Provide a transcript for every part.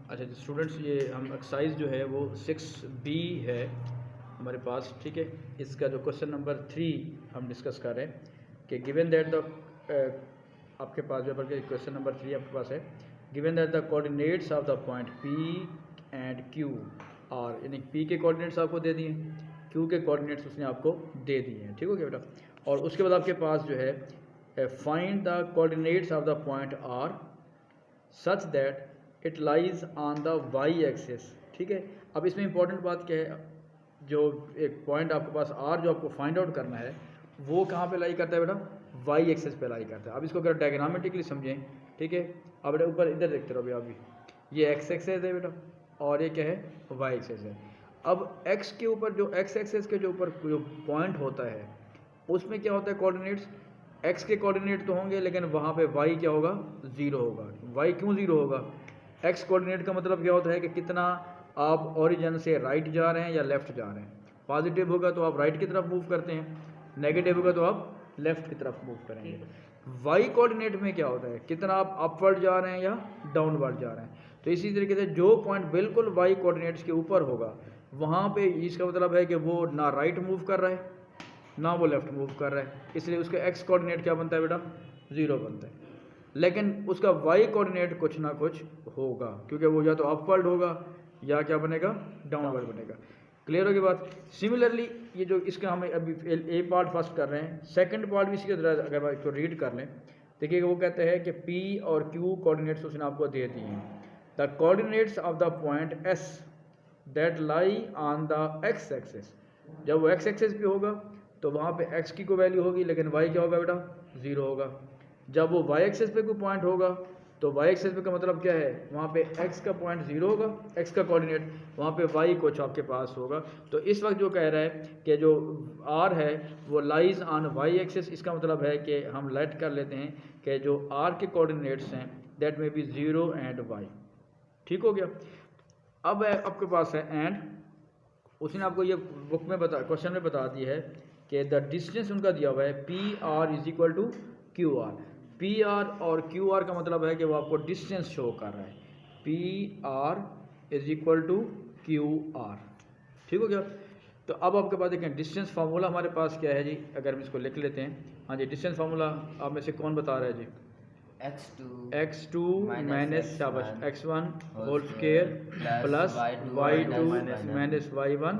अच्छा स्टूडेंट्स, ये हम एक्सरसाइज जो है वो 6B है हमारे पास, ठीक है। इसका जो क्वेश्चन नंबर 3 हम डिस्कस कर रहे हैं कि गिवन दैट द आपके पास जो बल्कि क्वेश्चन नंबर 3 आपके पास है, given that the coordinates of the point P and Q are, यानी P के कोऑर्डिनेट्स आपको दे दिए, Q के कोऑर्डिनेट्स उसने आपको दे दिए हैं, ठीक हो गया बेटा। और उसके बाद आपके पास जो है find the coordinates of the point R such that it lies on the Y axis, ठीक है। अब इसमें इंपॉर्टेंट बात क्या है, जो एक पॉइंट आपके पास आर जो आपको फाइंड आउट करना है वो कहाँ पे लाई करता है बेटा, वाई एक्सिस पे लाई करता है। अब इसको अगर डायग्रामेटिकली समझें, ठीक है। अब बेटा ऊपर इधर देखते रहो अभी, ये एक्स एक्सिस है बेटा और ये क्या है, वाई एक्सिस है। अब एक्स के ऊपर जो एक्स एक्सिस के जो ऊपर जो पॉइंट होता है उसमें क्या होता है, कोऑर्डिनेट्स एक्स के कोऑर्डिनेट तो होंगे लेकिन वहाँ पे वाई क्या होगा, ज़ीरो होगा। वाई क्यों ज़ीरो होगा, एक्स कोऑर्डिनेट का मतलब क्या होता है कि कितना आप ओरिजिन से राइट जा रहे हैं या लेफ़्ट जा रहे हैं। पॉजिटिव होगा तो आप राइट की तरफ मूव करते हैं, नेगेटिव होगा तो आप लेफ़्ट की तरफ मूव करेंगे। वाई कोऑर्डिनेट में क्या होता है, कितना आप अपवर्ड जा रहे हैं या डाउनवर्ड जा रहे हैं। तो इसी तरीके से जो पॉइंट बिल्कुल वाई कोऑर्डिनेट्स के ऊपर होगा वहाँ पे इसका मतलब है कि वो ना राइट मूव कर रहा है ना वो लेफ़्ट मूव कर रहा है, इसलिए उसका एक्स कोऑर्डिनेट क्या बनता है बेटा, ज़ीरो बनता है। लेकिन उसका वाई कोऑर्डिनेट कुछ ना कुछ होगा, क्योंकि वो या तो अपवर्ड होगा या क्या बनेगा, डाउनवर्ड बनेगा। क्लियर होगी बात। सिमिलरली ये जो इसका हमें अभी ए पार्ट फर्स्ट कर रहे हैं, सेकंड पार्ट भी इसी तरह अगर इसको रीड कर लें, देखिएगा वो कहते हैं कि पी और क्यू कोऑर्डिनेट्स उसने आपको दे दिए हैं। The coordinates of the point S that lie on the x axis, जब वो एक्स एक्सिस पे होगा तो वहाँ पे x की कोई वैल्यू होगी लेकिन y क्या होगा बेटा, ज़ीरो होगा। जब वो y एक्सिस पे कोई पॉइंट होगा तो y एक्सिस पे का मतलब क्या है, वहाँ पे x का पॉइंट ज़ीरो होगा, x का कोऑर्डिनेट, वहाँ पे y कुछ आपके पास होगा। तो इस वक्त जो कह रहा है कि जो r है वो लाइज ऑन y एक्सिस, इसका मतलब है कि हम लेट कर लेते हैं कि जो r के कोऑर्डिनेट्स हैं दैट में बी ज़ीरो एंड y, ठीक हो गया। अब आपके पास है एंड, उसने आपको ये बुक में क्वेश्चन में बता दिया है कि द डिस्टेंस उनका दिया हुआ है P R is equal to Q R. P R और क्यू आर का मतलब है कि वो आपको डिस्टेंस शो कर रहा है, P R is equal to Q R, ठीक हो गया। तो अब आपके पास देखें डिस्टेंस फार्मूला हमारे पास क्या है जी, अगर हम इसको लिख लेते हैं। हाँ जी, डिस्टेंस फार्मूला आप में से कौन बता रहा है जी, x2 माइनस शाबाश x1 whole square plus y2 minus y1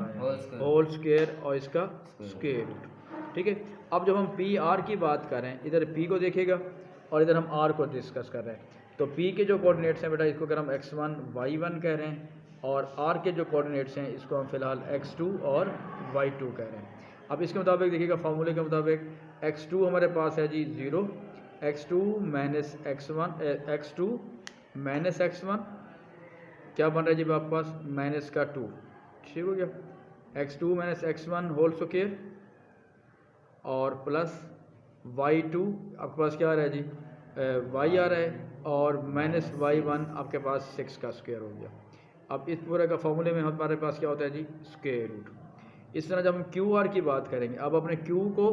whole square और इसका स्क्वेयर रूट, ठीक है। अब जब हम पी आर की बात करें, इधर p को देखेगा और इधर हम r को डिस्कस कर रहे हैं। तो p के जो कोऑर्डिनेट्स हैं बेटा, इसको अगर हम x1 y1 कह रहे हैं और r के जो कोऑर्डिनेट्स हैं इसको हम फिलहाल x2 और y2 कह रहे हैं। अब इसके मुताबिक देखिएगा, फार्मूले के मुताबिक x2 हमारे पास है G zero, x2 minus x2 minus x1 क्या बन रहा है जी आपके पास, माइनस का 2, ठीक हो गया। x2 minus x1 whole square और प्लस y2 आपके पास क्या आ रहा है जी, y आ रहा है और माइनस y1 आपके पास 6 का स्क्वायर हो गया। अब इस पूरे का फॉर्मूले में हमारे पास क्या होता है जी, स्क्वायर रूट। इस तरह जब हम क्यू आर की बात करेंगे, अब अपने क्यू को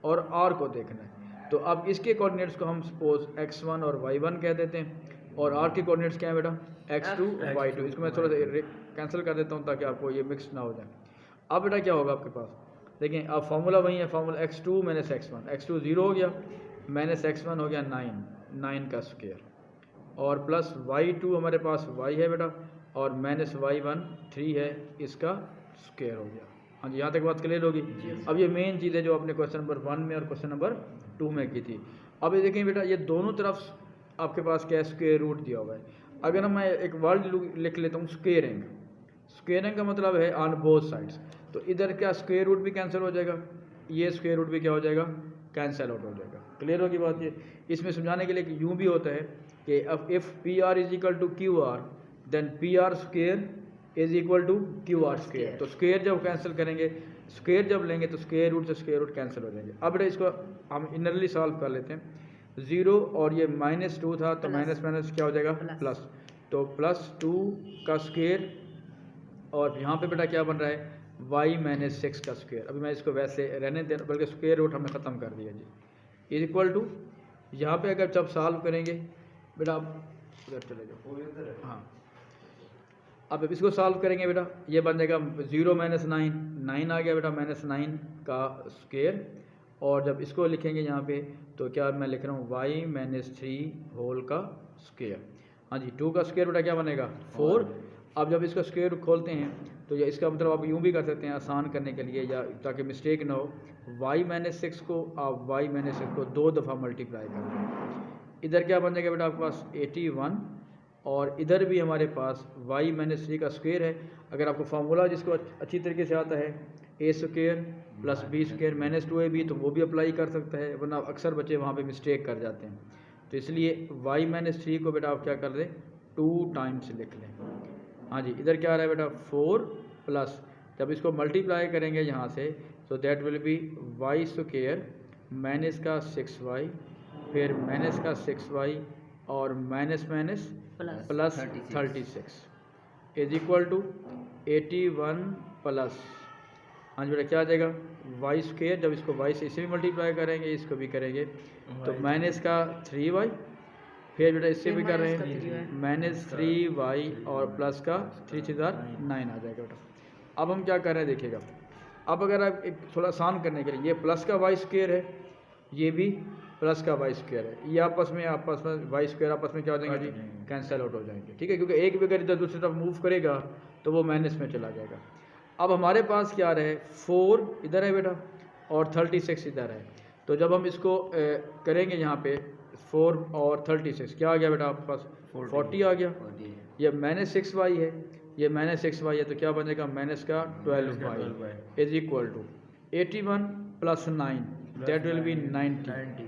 और आर को देखना है, तो अब इसके कोऑर्डिनेट्स को हम सपोज x1 और y1 कह देते हैं और r के कोऑर्डिनेट्स क्या है बेटा, x2 y2। इसको मैं थोड़ा सा कैंसिल कर देता हूँ ताकि आपको ये मिक्स ना हो जाए। अब बेटा क्या होगा आपके पास, देखें अब फार्मूला वही है, formula x2 minus x1, x2 zero हो गया, माइनस x1 हो गया 9 का स्क्वायर और प्लस y2 हमारे पास y है बेटा और माइनस y1 3 है, इसका स्क्वायर हो गया। हाँ जी, यहाँ तक बात क्लियर होगी। अब ये मेन चीज़ है जो आपने क्वेश्चन नंबर 1 में और क्वेश्चन नंबर 2 में की थी। अब ये देखें बेटा, ये दोनों तरफ आपके पास क्या है, स्क्वायर रूट दिया हुआ है। अगर मैं एक वर्ड लिख लेता हूँ स्क्वेयरिंग, स्क्वेयरिंग का मतलब है ऑन बोथ साइड्स, तो इधर क्या स्क्वायर रूट भी कैंसिल हो जाएगा, ये स्क्वायर रूट भी क्या हो जाएगा, कैंसिल आउट हो जाएगा। क्लियर होगी बात। ये इसमें समझाने के लिए यूँ भी होता है कि अब if P R is equal to Q R then P R square is equal to Q R square. तो स्क्वेयर जब कैंसिल करेंगे, स्क्वेयर जब लेंगे तो स्क्वेयर रूट से स्क्वेयर रूट कैंसिल हो जाएंगे। अब बेटा इसको हम इनरली सॉल्व कर लेते हैं। ज़ीरो और ये -2 था तो माइनस माइनस क्या हो जाएगा, प्लस, तो +2 का स्क्वेयर और यहाँ पे बेटा क्या बन रहा है, y माइनस 6 का स्क्वेयर। अभी मैं इसको वैसे रहने दे, बल्कि स्क्वेयर रूट हमने ख़त्म कर दिया जी, इज इक्वल टू, यहाँ पे अगर जब सॉल्व करेंगे बेटा, उधर चले जाओ, हाँ अब इसको सॉल्व करेंगे बेटा, ये बन जाएगा 0 माइनस 9, 9 आ गया बेटा, -9 का स्क्वायर। और जब इसको लिखेंगे यहाँ पे तो क्या मैं लिख रहा हूँ y-3 होल का स्क्वायर। हाँ जी, 2 का स्क्वायर बेटा क्या बनेगा 4। अब जब इसका स्क्वायर खोलते हैं तो ये इसका मतलब आप यूँ भी कर सकते हैं आसान करने के लिए, या ताकि मिस्टेक ना हो, y-6 को आप y-6 को 2 दफ़ा मल्टीप्लाई कर दें। इधर क्या बन जाएगा बेटा आपके पास 81, और इधर भी हमारे पास y-3 का स्क्वायर है। अगर आपको फार्मूला जिसको अच्छी तरीके से आता है a square plus b square minus 2ab, तो वो भी अप्लाई कर सकता है, वरना अक्सर बच्चे वहाँ पे मिस्टेक कर जाते हैं। तो इसलिए y-3 को बेटा आप क्या कर दें 2 टाइम्स लिख लें। हाँ जी, इधर क्या आ रहा है बेटा 4 प्लस, जब इसको मल्टीप्लाई करेंगे यहाँ से तो that will be y square minus का 6y, फिर माइनस का 6y और minus minus plus 36 is equal to 81 plus, हाँ जी बेटा क्या आ जाएगा वाई स्क्वायर। जब इसको y से इसे भी मल्टीप्लाई करेंगे इसको भी करेंगे तो माइनस का 3y, फिर बेटा इससे भी कर रहे हैं -3y और प्लस का 3 9 आ जाएगा बेटा। अब हम क्या कर रहे हैं देखिएगा, अब अगर आप एक थोड़ा आसान करने के लिए, ये प्लस का y स्क्वायर है, ये भी प्लस का y स्क्वायर है, ये आपस में y स्क्वायर आपस में क्या हो जाएंगे जी कैंसिल आउट हो जाएंगे, ठीक है, क्योंकि एक भी अगर इधर दूसरी तरफ मूव करेगा तो वो माइनस में चला जाएगा। अब हमारे पास क्या रहे 4 इधर है बेटा और 36 इधर है, तो जब हम इसको करेंगे यहाँ पे 4 और 36 क्या आ गया बेटा आपके पास 40 आ गया। ये -6y है, ये -6y है, तो क्या बनेगा माइनस का 12y is equal to 81 plus 9 that will be 90,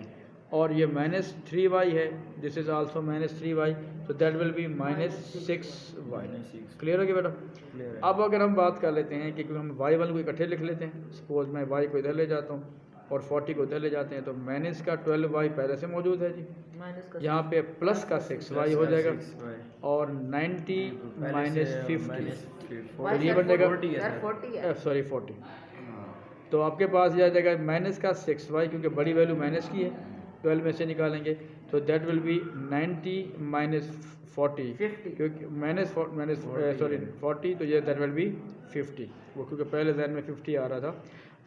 और ये -3y है, दिस इज आल्सो -3y, तो that will B -6y। Clear हो गया बेटा। अब अगर हम बात कर लेते हैं कि हम y1 को इकट्ठे लिख लेते हैं, सपोज मैं y को इधर ले जाता हूँ और 40 को इधर ले जाते हैं, तो माइनस का 12y पहले से मौजूद है जी, यहाँ पे प्लस का 6y हो जाएगा और 90 माइनस 50 तो ये बन जाएगा सॉरी 40, तो आपके पास यह आ जाएगा माइनस का 6y, क्योंकि बड़ी वैल्यू माइनस की है 12 में से निकालेंगे, तो दैट विल बी 90 माइनस 40 क्योंकि माइनस सॉरी 40, तो ये दैट विल बी 50, वो क्योंकि पहले जहन में 50 आ रहा था।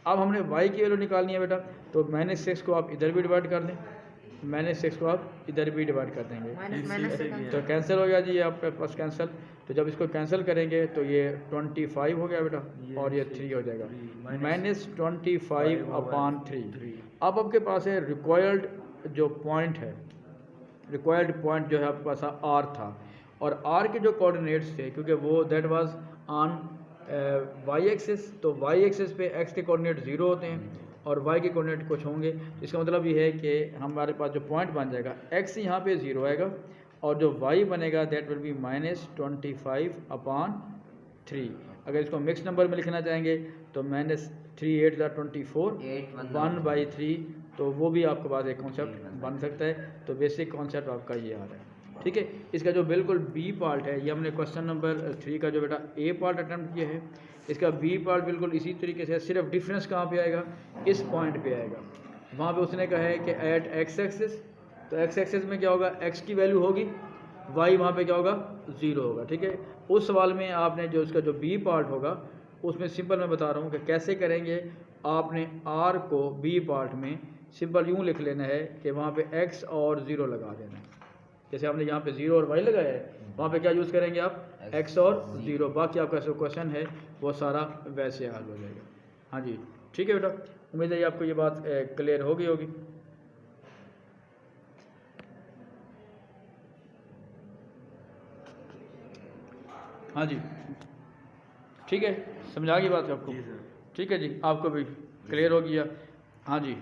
अब हमने y की वैल्यू निकालनी है बेटा, तो -6 को आप इधर भी डिवाइड कर दें, -6 को आप इधर भी डिवाइड कर देंगे तो कैंसिल हो गया जी, ये आपके पास कैंसिल। तो जब इसको कैंसिल करेंगे तो ये 25 हो गया बेटा और ये 3 हो जाएगा -25/3। अब आपके पास है रिक्वायर्ड जो पॉइंट है, रिक्वायर्ड पॉइंट जो है आपके पास r था, और r के जो कोऑर्डिनेट्स थे क्योंकि वो that was on y axis, तो y एक्सिस पे x के कोऑर्डिनेट 0 होते हैं और y के कोऑर्डिनेट कुछ होंगे। इसका मतलब ये है कि हमारे पास जो पॉइंट बन जाएगा x यहाँ पे 0 आएगा और जो y बनेगा दैट विल बी -25/3। अगर इसको मिक्स नंबर में लिखना चाहेंगे तो -3 8 24 1/3, तो वो भी आपके पास एक कॉन्सेप्ट बन सकता है। तो बेसिक कॉन्सेप्ट आपका ये आ रहा है, ठीक है। इसका जो बिल्कुल बी पार्ट है, ये हमने क्वेश्चन नंबर 3 का जो बेटा ए पार्ट अटैम्प्ट किया है, इसका बी पार्ट बिल्कुल इसी तरीके से, सिर्फ डिफरेंस कहाँ पे आएगा इस पॉइंट पे आएगा। वहाँ पे उसने कहा है कि एट एक्स एक्सिस, तो एक्स एक्सिस में क्या होगा एक्स की वैल्यू होगी, वाई वहाँ पे क्या होगा 0 होगा, ठीक है। उस सवाल में आपने जो इसका जो बी पार्ट होगा उसमें सिंपल मैं बता रहा हूँ कि कैसे करेंगे। आपने आर को बी पार्ट में सिंपल यूँ लिख लेना है कि वहाँ पे एक्स और 0 लगा देना है। जैसे हमने यहाँ पे 0 और वाई लगाया है, वहाँ पे क्या यूज़ करेंगे आप एक्स और 0, बाकी आपका जो क्वेश्चन है वो सारा वैसे हल हो जाएगा। हाँ जी ठीक है बेटा, उम्मीद है आपको ये बात क्लियर हो गई होगी। हाँ जी ठीक है, समझा गई बात आपको, ठीक है जी, आपको भी क्लियर हो गया। हाँ जी।